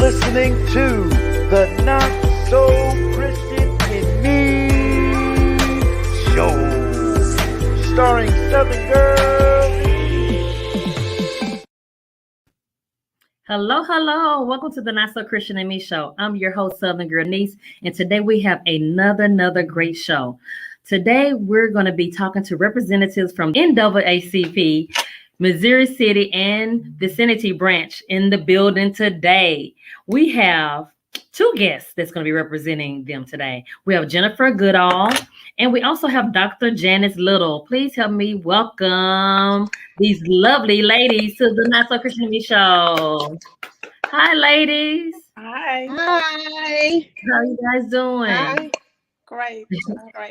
listening to the Not So Christian in Me show, starring Southern Girl. Hello. Welcome to the Not So Christian in Me show. I'm your host, Southern Girl Niece, and today we have another great show. Today we're going to be talking to representatives from NAACP, Missouri City and vicinity branch in the building today. We have two guests that's going to be representing them today. We have Jennifer Goodall, and we also have Dr. Janice Little. Please help me welcome these lovely ladies to the Not So Christian in Me show. Hi, ladies. Hi. How are you guys doing? Hi. Great.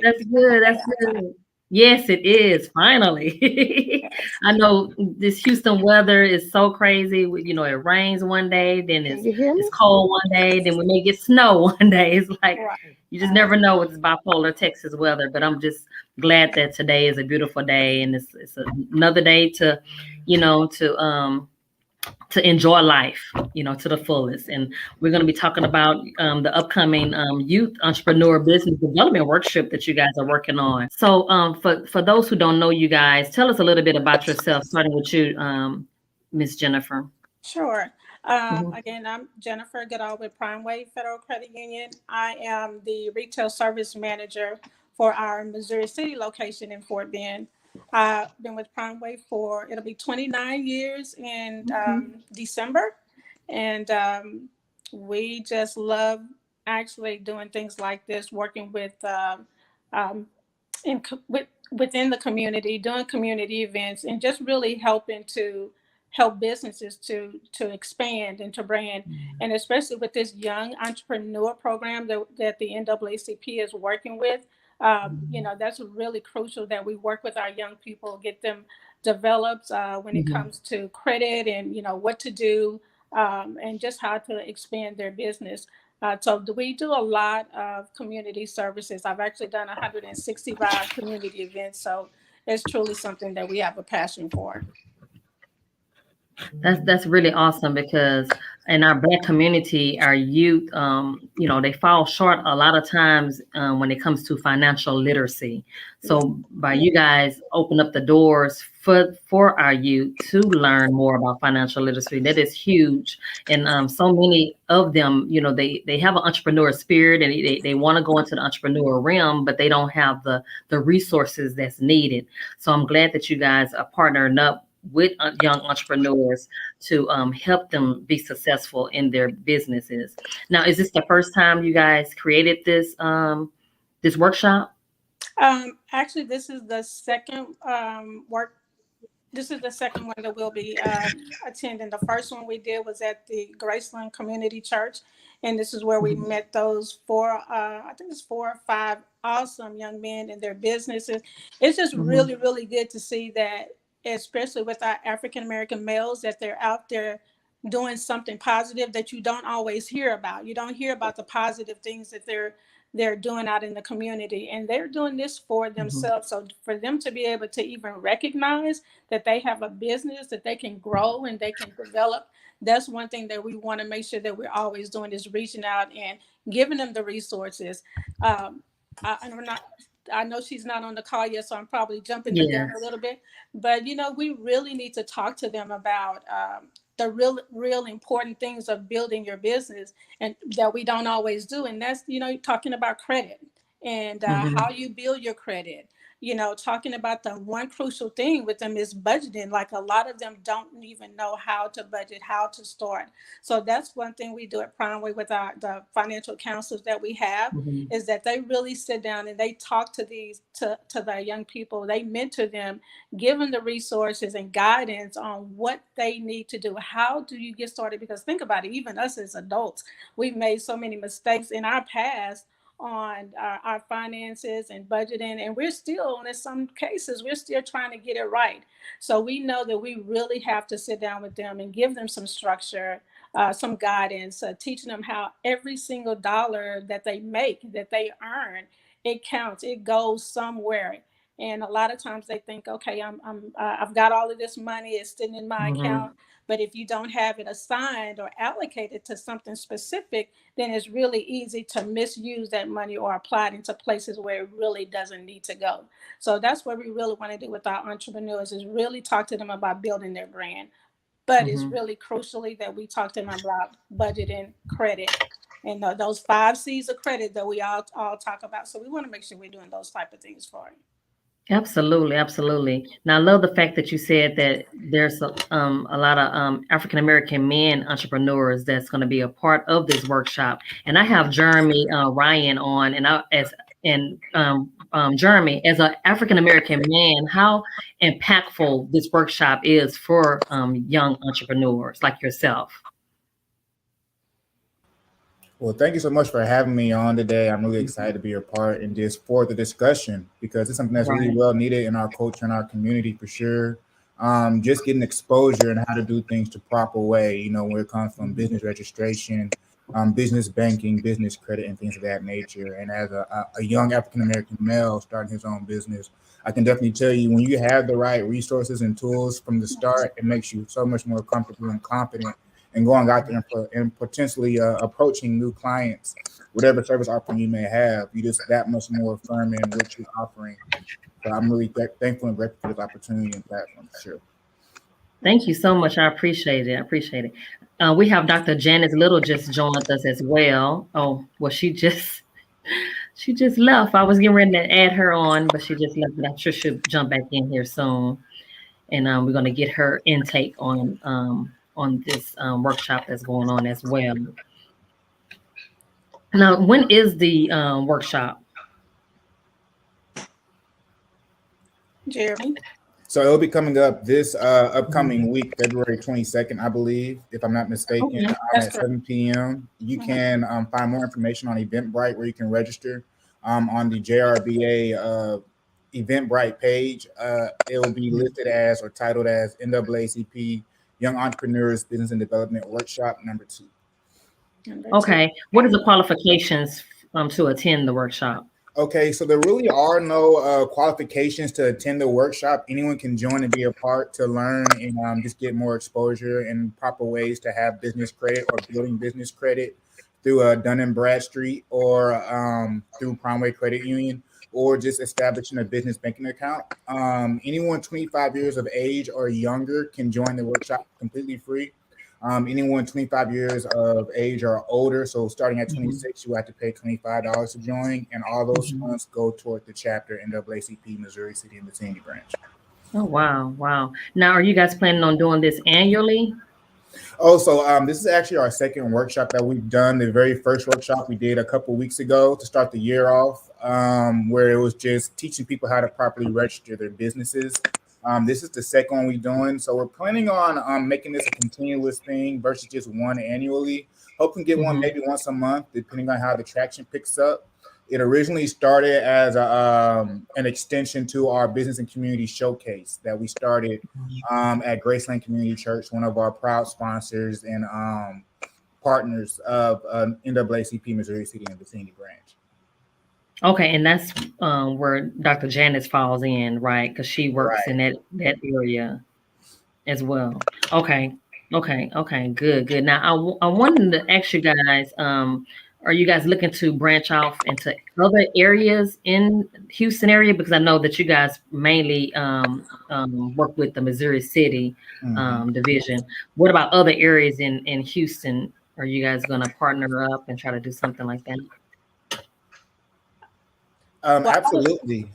That's good. Yes, it is. Finally. Yes. I know this Houston weather is so crazy. You know, it rains one day, then it's cold one day, then we may get snow one day. It's like you just never know with this bipolar Texas weather. But I'm just glad that today is a beautiful day, and it's another day to, to enjoy life, to the fullest. And we're going to be talking about the upcoming youth entrepreneur business development workshop that you guys are working on. So for those who don't know you guys, tell us a little bit about yourself, starting with you, Ms. Jennifer. Sure. Again, I'm Jennifer Goodall with Prime Wave Federal Credit Union. I am the retail service manager for our Missouri City location in Fort Bend. I've been with Prime Wave it'll be 29 years in December. And we just love actually doing things like this, working with within the community, doing community events, and just really helping to help businesses to expand and to brand. And especially with this young entrepreneur program that the NAACP is working with, that's really crucial that we work with our young people, get them developed when it comes to credit and, what to do and just how to expand their business. So we do a lot of community services. I've actually done 165 community events. So it's truly something that we have a passion for. That's really awesome, because in our Black community, our youth, they fall short a lot of times when it comes to financial literacy. So by you guys open up the doors for our youth to learn more about financial literacy, that is huge. And so many of them, they have an entrepreneur spirit, and they want to go into the entrepreneur realm, but they don't have the resources that's needed. So I'm glad that you guys are partnering up with young entrepreneurs to help them be successful in their businesses. Now, is this the first time you guys created this this workshop? Actually, this is the second This is the second one that we'll be attending. The first one we did was at the Graceland Community Church, and this is where we met those four or five awesome young men in their businesses. It's just really, really good to see that, especially with our African American males, that they're out there doing something positive that you don't always hear about. You don't hear about the positive things that they're doing out in the community, and they're doing this for themselves. So for them to be able to even recognize that they have a business that they can grow and they can develop, that's one thing that we want to make sure that we're always doing, is reaching out and giving them the resources. I know she's not on the call yet, so I'm probably jumping the gun a little bit. But, we really need to talk to them about the real important things of building your business, and that we don't always do. And that's, talking about credit and how you build your credit. Talking about the one crucial thing with them is budgeting. Like, a lot of them don't even know how to budget, how to start. So that's one thing we do at Prime Way with the financial counselors that we have, is that they really sit down and they talk to the young people. They mentor them, give them the resources and guidance on what they need to do. How do you get started? Because think about it, even us as adults, we've made so many mistakes in our past on our finances and budgeting, and we're still, in some cases, we're still trying to get it right. So we know that we really have to sit down with them and give them some structure, some guidance, teaching them how every single dollar that they make, that they earn, it counts, it goes somewhere. And a lot of times they think, okay, I've got all of this money, it's sitting in my account. But if you don't have it assigned or allocated to something specific, then it's really easy to misuse that money or apply it into places where it really doesn't need to go. So that's what we really want to do with our entrepreneurs, is really talk to them about building their brand. But it's really crucially that we talk to them about budgeting, credit, and those 5 C's of credit that we all talk about. So we want to make sure we're doing those type of things for them. Absolutely, absolutely. Now, I love the fact that you said that there's a lot of African American men entrepreneurs that's going to be a part of this workshop. And I have Jeremy Ryan on, and Jeremy, as an African American man, how impactful this workshop is for young entrepreneurs like yourself. Well, thank you so much for having me on today. I'm really excited to be a part in this for the discussion, because it's something that's really well needed in our culture and our community for sure. Just getting exposure and how to do things the proper way, where it comes from business registration, business banking, business credit, and things of that nature. And as a young African-American male starting his own business, I can definitely tell you, when you have the right resources and tools from the start, it makes you so much more comfortable and confident and going out there and potentially approaching new clients, whatever service offering you may have. You're just that much more firm in what you're offering. So I'm really thankful and grateful for this opportunity and platform, for sure. Thank you so much. I appreciate it. We have Dr. Janice Little just joined us as well. Oh, well, she just left. I was getting ready to add her on, but she just left. But I'm sure she'll jump back in here soon. And we're going to get her intake on this workshop that's going on as well. Now, when is the workshop? Jeremy? So it'll be coming up this upcoming week, February 22nd, I believe, if I'm not mistaken, at 7 p.m. You can find more information on Eventbrite, where you can register on the JRBA Eventbrite page. It will be listed as or titled as NAACP Young Entrepreneurs Business and Development Workshop number 2. Okay. What are the qualifications to attend the workshop? Okay, so there really are no qualifications to attend the workshop. Anyone can join and be a part to learn and just get more exposure and proper ways to have business credit or building business credit through Dun & Bradstreet or through Primeway Credit Union, or just establishing a business banking account. Anyone 25 years of age or younger can join the workshop completely free. Anyone 25 years of age or older, so starting at 26, you have to pay $25 to join, and all those funds go toward the chapter NAACP Missouri City and Vicinity branch. Oh, wow. Now, are you guys planning on doing this annually? Oh, so this is actually our second workshop that we've done. The very first workshop we did a couple weeks ago to start the year off, where it was just teaching people how to properly register their businesses. This is the second one we're doing. So we're planning on making this a continuous thing versus just one annually. Hoping to get one maybe once a month, depending on how the traction picks up. It originally started as an extension to our business and community showcase that we started at Graceland Community Church, one of our proud sponsors and partners of NAACP Missouri City and Vicinity branch. Okay, and that's where Dr. Janice falls in, right? Because she works in that area as well. Okay, good. Now, I wanted to ask you guys, are you guys looking to branch off into other areas in Houston area? Because I know that you guys mainly work with the Missouri City division. What about other areas in Houston? Are you guys going to partner up and try to do something like that? Absolutely.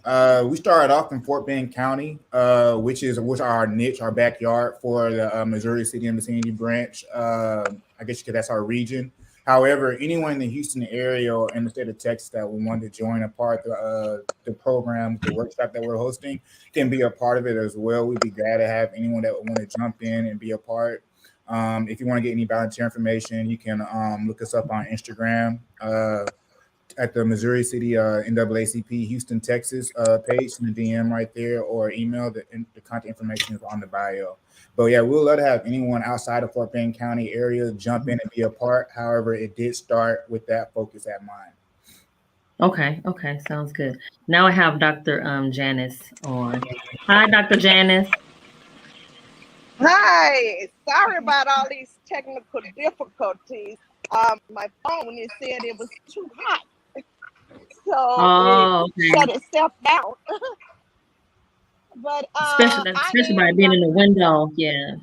We started off in Fort Bend County, which are our niche, our backyard for the Missouri City and Vicinity branch. I guess that's our region. However, anyone in the Houston area or in the state of Texas that would want to join a part of the program, the workshop that we're hosting, can be a part of it as well. We'd be glad to have anyone that would want to jump in and be a part. If you want to get any volunteer information, you can look us up on Instagram at the Missouri City NAACP Houston, Texas page in the DM right there, or email. The contact information is on the bio. But yeah, we'd love to have anyone outside of Fort Bend County area jump in and be a part. However, it did start with that focus at mind. Okay, sounds good. Now I have Dr. Janice on. Hi, Dr. Janice. Hi, sorry about all these technical difficulties. My phone, it said it was too hot, so it Oh, okay. shut itself down. But I Especially by am being in Dr. the window. Yeah.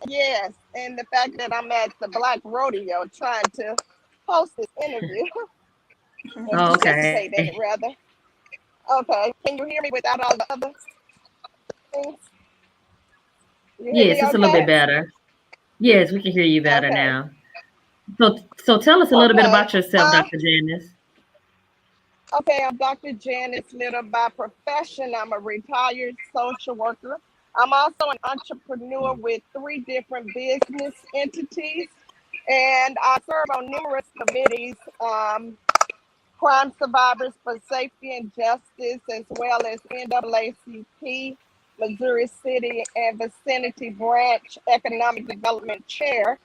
Yes, and the fact that I'm at the Black Rodeo trying to host this interview or Oh, participate in okay. it rather. Okay, can you hear me without all the other things? You hear Yes, me it's a little bit okay? better. Yes, we can hear you better Okay, now. So tell us a little bit okay. about yourself, Dr. Janice. Okay, I'm Dr. Janice Little by profession. I'm a retired social worker. I'm also an entrepreneur with three different business entities, and I serve on numerous committees, Crime Survivors for Safety and Justice, as well as NAACP, Missouri City and Vicinity Branch Economic Development Chair,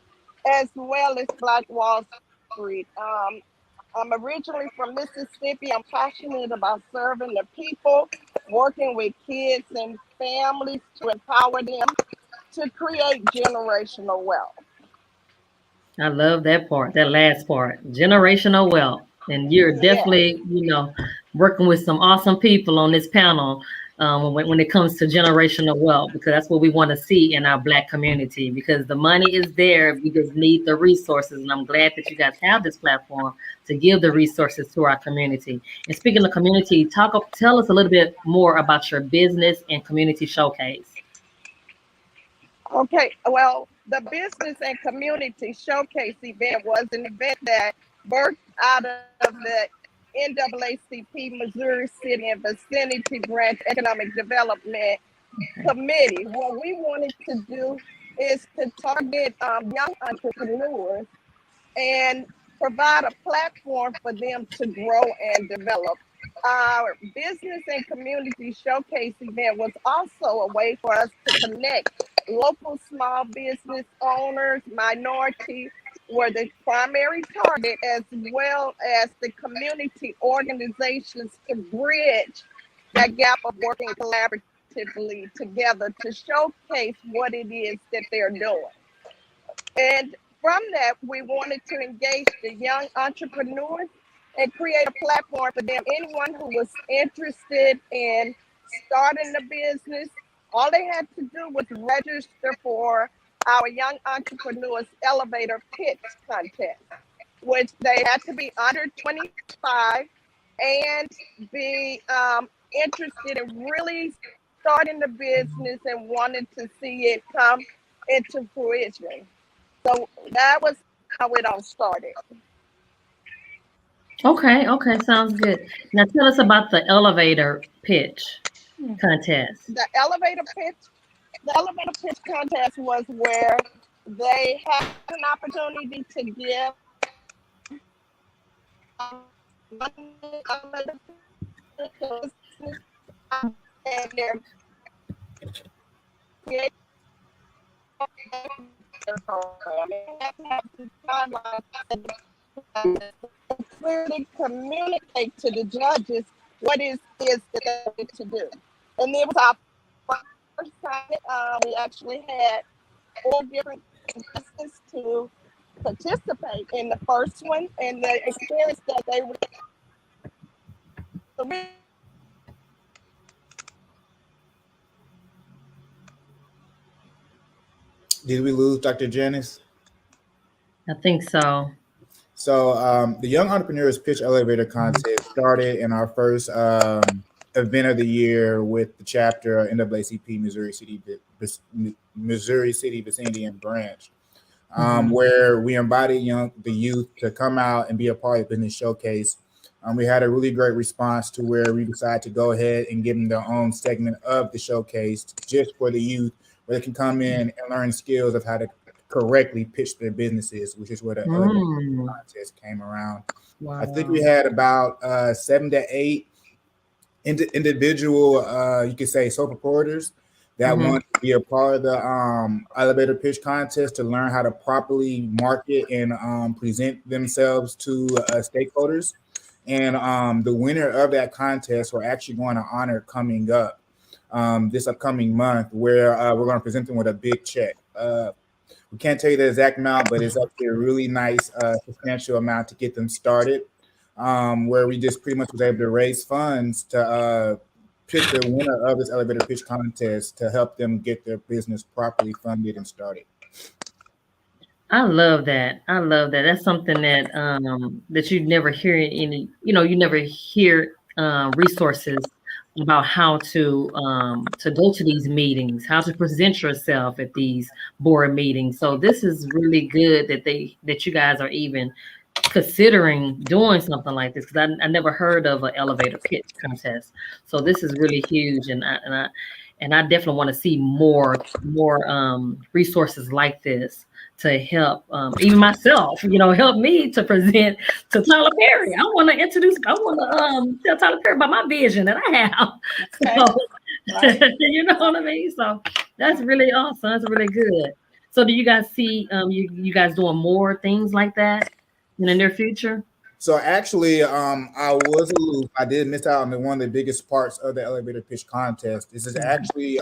as well as Black Wall Street. I'm originally from Mississippi. I'm passionate about serving the people, working with kids and families to empower them to create generational wealth. I love that part, that last part, generational wealth. And you're Yes. definitely, working with some awesome people on this panel when it comes to generational wealth, because that's what we want to see in our Black community, because the money is there. We just need the resources. And I'm glad that you guys have this platform to give the resources to our community. And speaking of community, tell us a little bit more about your business and community showcase. Okay, well, the Business and Community Showcase event was an event that birthed out of the NAACP Missouri City and Vicinity Branch Economic Development Committee. What we wanted to do is to target young entrepreneurs and provide a platform for them to grow and develop. Our Business and Community Showcase event was also a way for us to connect local small business owners, minority were the primary target, as well as the community organizations to bridge that gap of working collaboratively together to showcase what it is that they're doing. And from that, we wanted to engage the young entrepreneurs and create a platform for them. Anyone who was interested in starting a business, all they had to do was register for our Young Entrepreneurs Elevator Pitch Contest, which they had to be under 25 and be interested in really starting the business and wanted to see it come into fruition. So that was how it all started. Okay, sounds good. Now tell us about the elevator pitch contest. The elevator pitch, the elevator pitch contest was where they had an opportunity to give elevator pitch and their creative program. And clearly communicate to the judges what is that they need to do. And it was our first time. We actually had 4 different contestants to participate in the first one, and the experience that they were Did we lose Dr. Janice? I think so. So the Young Entrepreneurs Pitch Elevator Contest started in our first event of the year with the chapter of NAACP Missouri City Vicinity and Branch, where we invited the youth to come out and be a part of the business showcase. We had a really great response to where we decided to go ahead and give them their own segment of the showcase just for the youth, where they can come in and learn skills of how to correctly pitch their businesses, which is where the elevator contest came around. Wow. I think we had about 7 to 8 individual, you could say, sole proprietors that want to be a part of the elevator pitch contest to learn how to properly market and present themselves to stakeholders. And the winner of that contest we're actually going to honor coming up. this upcoming month, where we're going to present them with a big check. We can't tell you the exact amount, but it's actually a really nice, substantial amount to get them started, where we just pretty much was able to raise funds to pick the winner of this elevator pitch contest to help them get their business properly funded and started. I love that. I love that. That's something that that you never hear any, you never hear resources about how to go to these meetings, how to present yourself at these board meetings. So this is really good that you guys are even considering doing something like this, because I never heard of an elevator pitch contest. So this is really huge, and I definitely want to see more resources like this to help even myself, help me to present to Tyler Perry. I want to tell Tyler Perry about my vision that I have. Okay. So, Right. you know what I mean? So that's really awesome. That's really good. So do you guys see you guys doing more things like that in the near future? So actually, I was aloof. I did miss out on one of the biggest parts of the elevator pitch contest. This is actually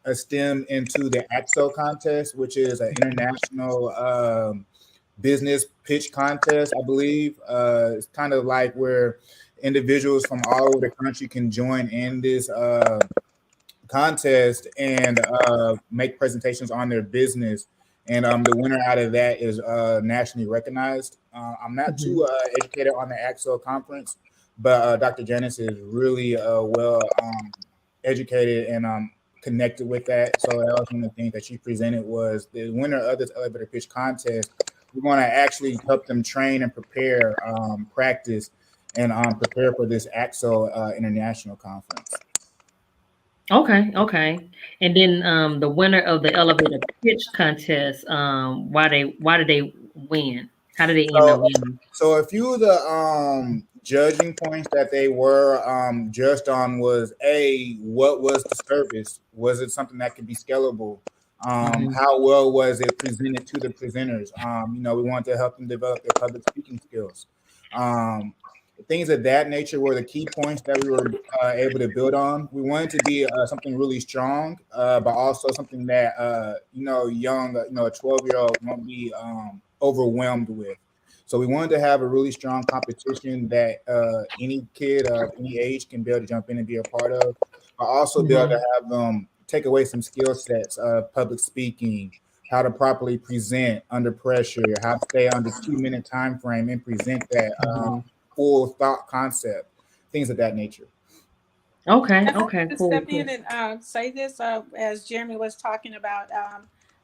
a stem into the AXO contest, which is an international business pitch contest, I believe. It's kind of like where individuals from all over the country can join in this contest and make presentations on their business. And the winner out of that is nationally recognized. I'm not too educated on the AXO conference, but Dr. Janice is really well educated and connected with that. So that was one of the things that she presented was the winner of this elevator pitch contest. We want to actually help them train and prepare, practice, and prepare for this AXO international conference. Okay. And then the winner of the elevator pitch contest, why did they win? How did they end up winning? So a few of the judging points that they were judged on was what was the service? Was it something that could be scalable? How well was it presented to the presenters? We wanted to help them develop their public speaking skills. Things of that nature were the key points that we were able to build on. We wanted to be something really strong, but also something that young, a 12-year-old won't be overwhelmed with. So we wanted to have a really strong competition that any kid of any age can be able to jump in and be a part of, but also be able to have them take away some skill sets of public speaking, how to properly present under pressure, how to stay under 2-minute time frame and present that full thought concept, things of that nature. Okay, To cool. step in and say this as Jeremy was talking about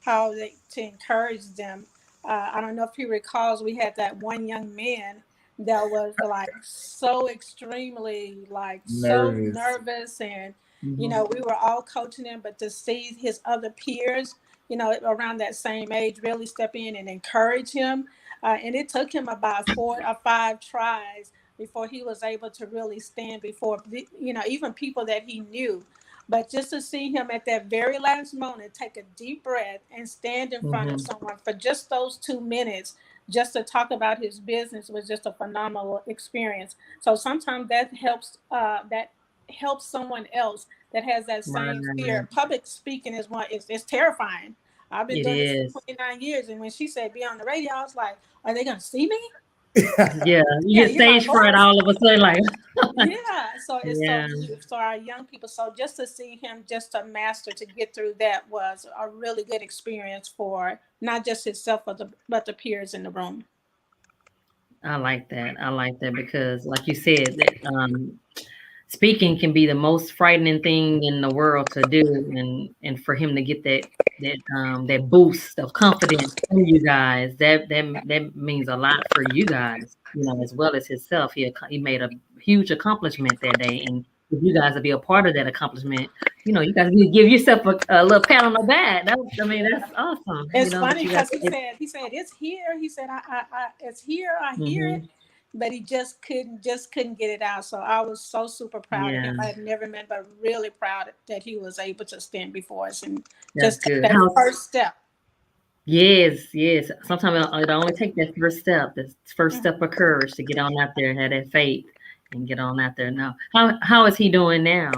how to encourage them. I don't know if he recalls, we had that one young man that was like so extremely so nervous, and we were all coaching him, but to see his other peers, around that same age, really step in and encourage him. And it took him about 4 or 5 tries before he was able to really stand before, even people that he knew. But just to see him at that very last moment, take a deep breath and stand in front of someone for just those 2 minutes, just to talk about his business, was just a phenomenal experience. So sometimes that helps someone else that has that same fear. Public speaking is it's terrifying. I've been doing this for 29 years, and when she said be on the radio, I was like, are they gonna see me? Yeah, you get stage fright all of a sudden, like so it's so our young people. So just to see him, just to master, to get through that was a really good experience for not just himself, but the peers in the room. I like that because, like you said, that speaking can be the most frightening thing in the world to do, and for him to get that boost of confidence from you guys, that means a lot for you guys, as well as himself. He made a huge accomplishment that day, and if you guys will be a part of that accomplishment, you guys need to give yourself a little pat on the back. That's awesome. It's funny because he said it's here. He said it's here. I hear it. But he just couldn't get it out. So I was so super proud of him. I had never met, but really proud that he was able to stand before us and just take that first step. Yes. Sometimes it only take that first step, the first step of courage to get on out there and have that faith and get on out there. Now, how is he doing now?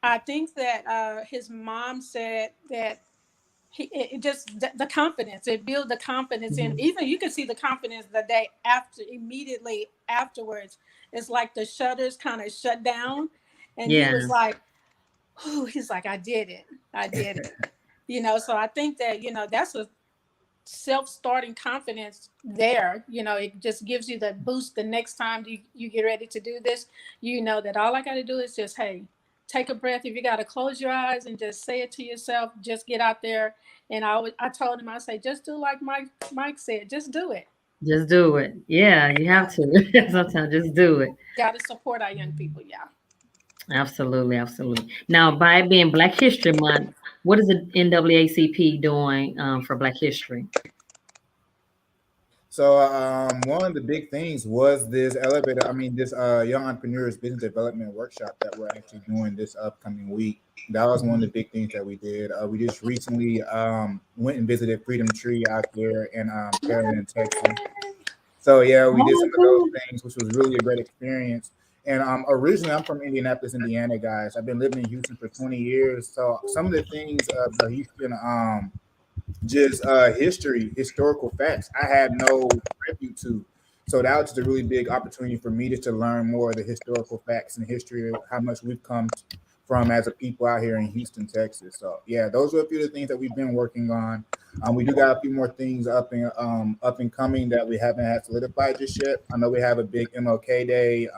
I think that his mom said that it just the confidence, it built the confidence in, even you can see the confidence the day after, immediately afterwards. It's like the shutters kind of shut down, and he was like, "Whew," he's like, I did it. So I think that that's a self-starting confidence there. It just gives you the boost the next time you get ready to do this. That all I got to do is just, hey, take a breath. If you got to close your eyes and just say it to yourself, just get out there. And I told him, I say, just do like Mike said, just do it. Just do it. Yeah, you have to. Sometimes just do it. Got to support our young people. Yeah. Absolutely, absolutely. Now, by it being Black History Month, what is the NAACP doing for Black History? So one of the big things was this young entrepreneurs business development workshop that we're actually doing this upcoming week. That was one of the big things that we did. We just recently went and visited Freedom Tree out there in Carolina, Texas. So yeah, we did some of those things, which was really a great experience. And originally, I'm from Indianapolis, Indiana, guys. I've been living in Houston for 20 years. So some of the things the Houston historical facts I had no privy to. So that was just a really big opportunity for me just to learn more of the historical facts and history of how much we've come from as a people out here in Houston, Texas. So yeah, those are a few of the things that we've been working on. We do got a few more things up and coming that we haven't had solidified just yet. I know we have a big MLK Day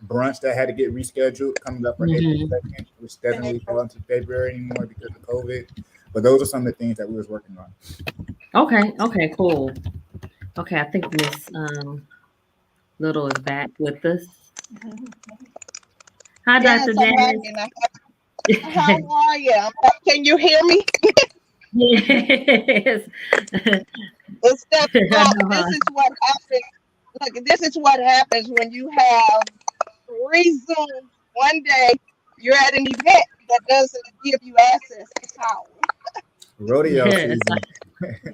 brunch that had to get rescheduled coming up for April 2nd, which doesn't really fall into February anymore because of COVID. But those are some of the things that we was working on. Okay, cool. Okay, I think Miss Little is back with us. Hi, Dr. Janice. How are you? Can you hear me? Yes. This is what happens. Look, this is what happens when you have 3 Zooms one day. You're at an event that doesn't give you access to power. Rodeo season.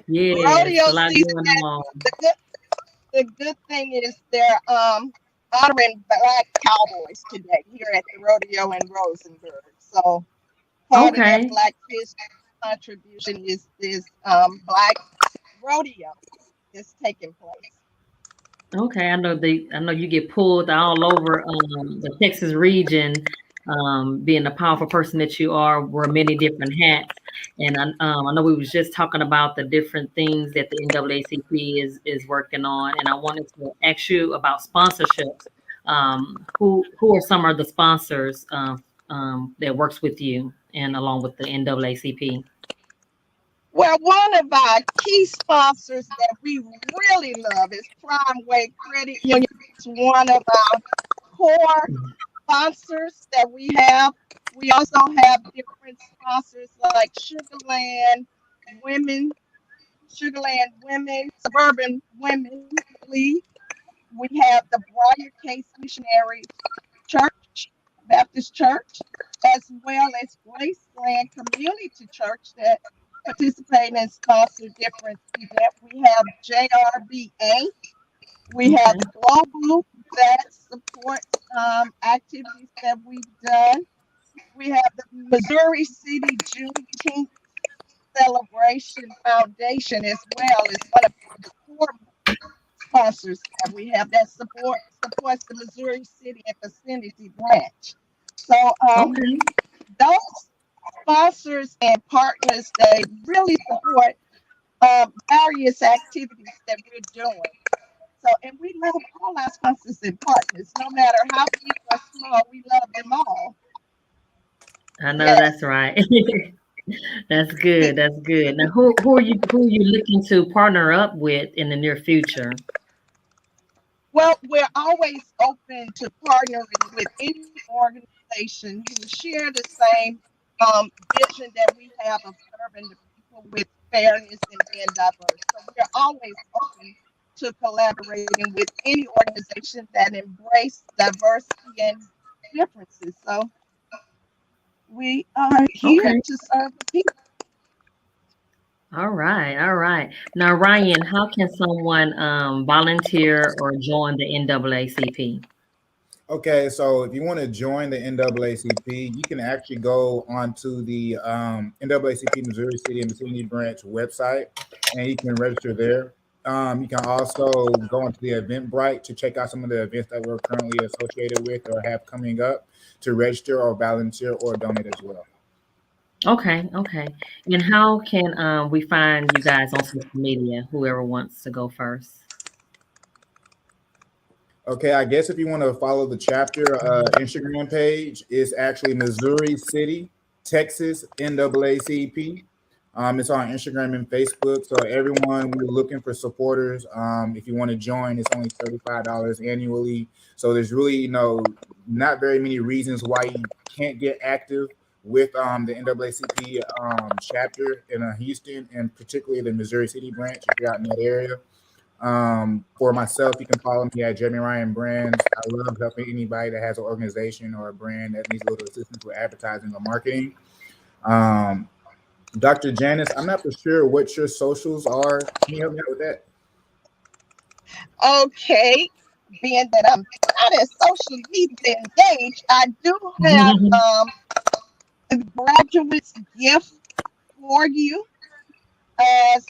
Rodeo season. The good thing is they're honoring Black cowboys today here at the rodeo in Rosenberg. So part of their Black history contribution is Black rodeo is taking place. Okay, I know you get pulled all over the Texas region, being the powerful person that you are, wear many different hats. And I know we was just talking about the different things that the NAACP is working on, and I wanted to ask you about sponsorships. Who are some of the sponsors that works with you and along with the NAACP? Well, one of our key sponsors that we really love is Prime Way Credit Union. It's one of our core sponsors that we have. We also have different sponsors like Sugarland Women, Suburban Women League. We have the Briar Case Missionary Church, Baptist Church, as well as Graceland Community Church that participate and sponsor different events. We have JRBA. We have Global that supports activities that we've done. We have the Missouri City Juneteenth Celebration Foundation as well as one of the core sponsors that we have that supports the Missouri City and vicinity branch. So those sponsors and partners, they really support various activities that we're doing. So, and we love all our sponsors and partners, no matter how big or small, we love them all. I know that's right. That's good. That's good. Now, who are you looking to partner up with in the near future? Well, we're always open to partnering with any organization who share the same vision that we have of serving the people with fairness and being diverse. So we're always open to collaborating with any organization that embrace diversity and differences. So we are here to serve the people. All right. Now, Ryan, how can someone volunteer or join the NAACP? Okay, so if you want to join the NAACP, you can actually go onto the NAACP Missouri City and Vicinity Branch website, and you can register there. You can also go onto the Eventbrite to check out some of the events that we're currently associated with or have coming up to register or volunteer or donate as well. Okay, okay. And how can we find you guys on social media? Whoever wants to go first. Okay, I guess if you want to follow the chapter Instagram page, it's actually Missouri City, Texas NAACP. It's on Instagram and Facebook. So everyone, we're looking for supporters. If you want to join, it's only $35 annually. So there's really, not very many reasons why you can't get active with the NAACP chapter in Houston, and particularly the Missouri City branch if you're out in that area. For myself, you can follow me at Jeremy Ryan Brands. I love helping anybody that has an organization or a brand that needs a little assistance with advertising or marketing. Dr. Janice, I'm not for sure what your socials are. Can you help me out with that? Okay, being that I'm not as socially engaged, I do have a graduate's gift for you as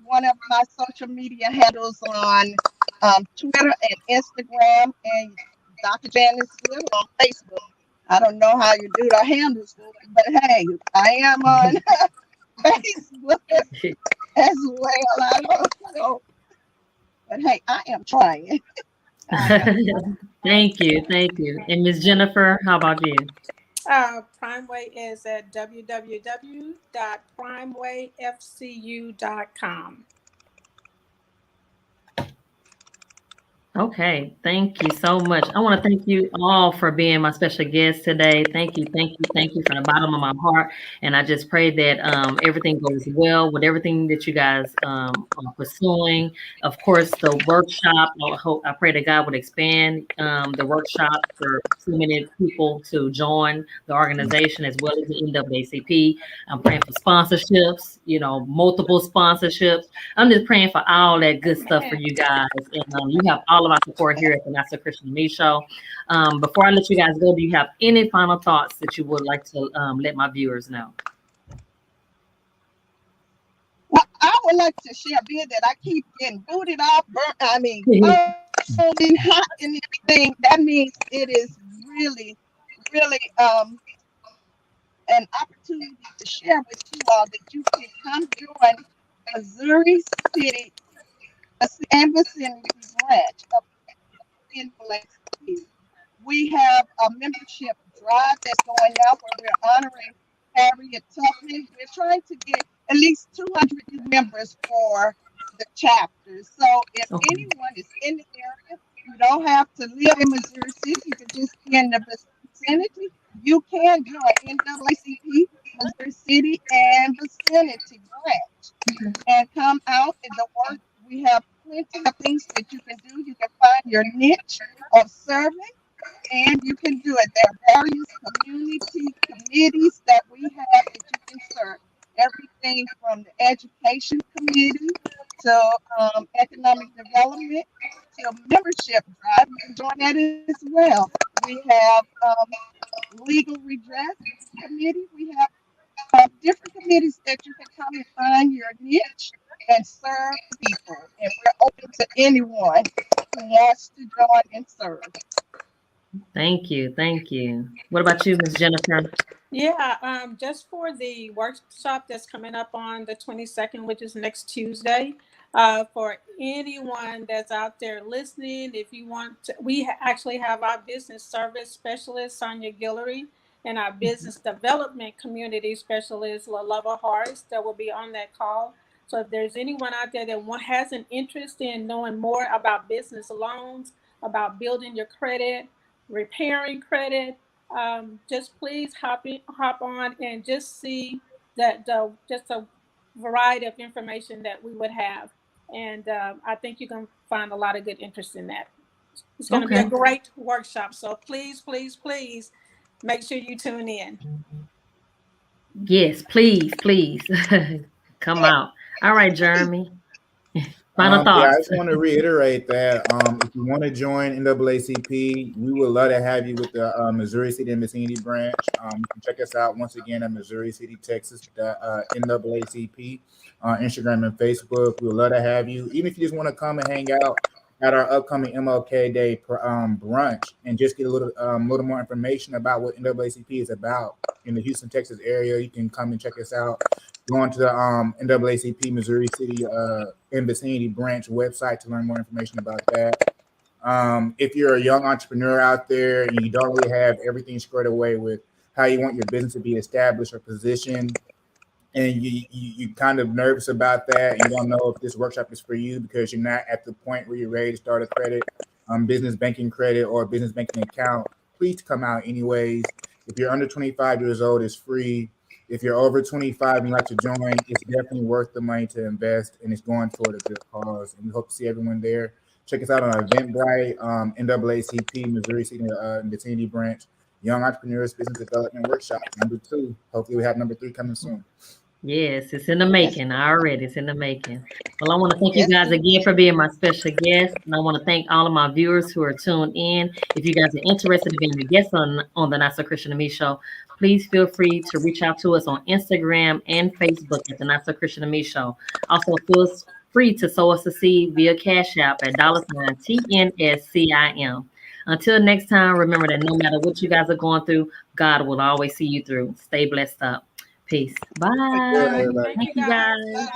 one of my social media handles on Twitter and Instagram, and Dr. Janice Good on Facebook. I don't know how you do the handles, but hey, I am on Facebook as well. I don't know, but hey, I am trying. Thank you, thank you. And Miss Jennifer, how about you? Primeway is at www.primewayfcu.com. Okay, thank you so much. I want to thank you all for being my special guest today. Thank you, thank you, thank you from the bottom of my heart. And I just pray that everything goes well with everything that you guys are pursuing. Of course, the workshop, I pray that God would expand the workshop for too many people to join the organization as well as the NAACP. I'm praying for sponsorships, multiple sponsorships. I'm just praying for all that good stuff for you guys. And you have all of our support here at the Naacp Christian Me Show. Before I let you guys go, do you have any final thoughts that you would like to let my viewers know? Well, I would like to share being that I keep getting booted off, cold and hot and everything. That means it is really, really an opportunity to share with you all that you can come join Missouri City and Vicinity branch of NAACP. We have a membership drive that's going out where we're honoring Harriet Tubman. We're trying to get at least 200 new members for the chapter. So if anyone is in the area, you don't have to live in Missouri City. You can just be in the vicinity. You can join NAACP Missouri City and Vicinity branch and come out in the work. We have plenty of things that you can do. You can find your niche of serving, and you can do it. There are various community committees that we have that you can serve. Everything from the education committee to economic development to membership drive. You can join that as well. We have legal redress committee. We have different committees that you can come and find your niche and serve people. And we're open to anyone who wants to join and serve. Thank you. Thank you. What about you, Ms. Jennifer? Yeah, just for the workshop that's coming up on the 22nd, which is next Tuesday, for anyone that's out there listening, if you want to, we actually have our business service specialist, Sonia Guillory, and our business development community specialist, LaLova Harris, that will be on that call. So if there's anyone out there that has an interest in knowing more about business loans, about building your credit, repairing credit, just please hop on and just see that just a variety of information that we would have. And I think you can find a lot of good interest in that. It's going to be a great workshop. So please, please, please make sure you tune in. Yes, please, please come out. All right, Jeremy. Final Yeah, I thoughts. just want to reiterate that if you want to join NAACP, we would love to have you with the Missouri City and Vicinity branch. You can check us out once again at Missouri City, Texas, NAACP on Instagram and Facebook. We would love to have you. Even if you just want to come and hang out at our upcoming MLK Day brunch and just get a little more information about what NAACP is about in the Houston, Texas area, you can come and check us out. Go on to the NAACP Missouri City and Vicinity branch website to learn more information about that. If you're a young entrepreneur out there and you don't really have everything squared away with how you want your business to be established or positioned, and you kind of nervous about that, and you don't know if this workshop is for you because you're not at the point where you're ready to start a credit, business banking credit or business banking account, please come out anyways. If you're under 25 years old, it's free. If you're over 25 and you'd like to join, it's definitely worth the money to invest, and it's going toward a good cause. And we hope to see everyone there. Check us out on Eventbrite, NAACP, Missouri City and Vicinity branch, Young Entrepreneurs Business Development Workshop, number 2. Hopefully we have number 3 coming soon. Yes, it's in the making already. It's in the making. Well, I want to thank you guys again for being my special guest. And I want to thank all of my viewers who are tuned in. If you guys are interested in being a guest on the Not So Christian to Me show, please feel free to reach out to us on Instagram and Facebook at the Not So Christian to Me show. Also, feel free to sow us a seed via Cash App at $TNSCIM. Until next time, remember that no matter what you guys are going through, God will always see you through. Stay blessed up. Peace. Bye. Good, everybody. Thank you guys.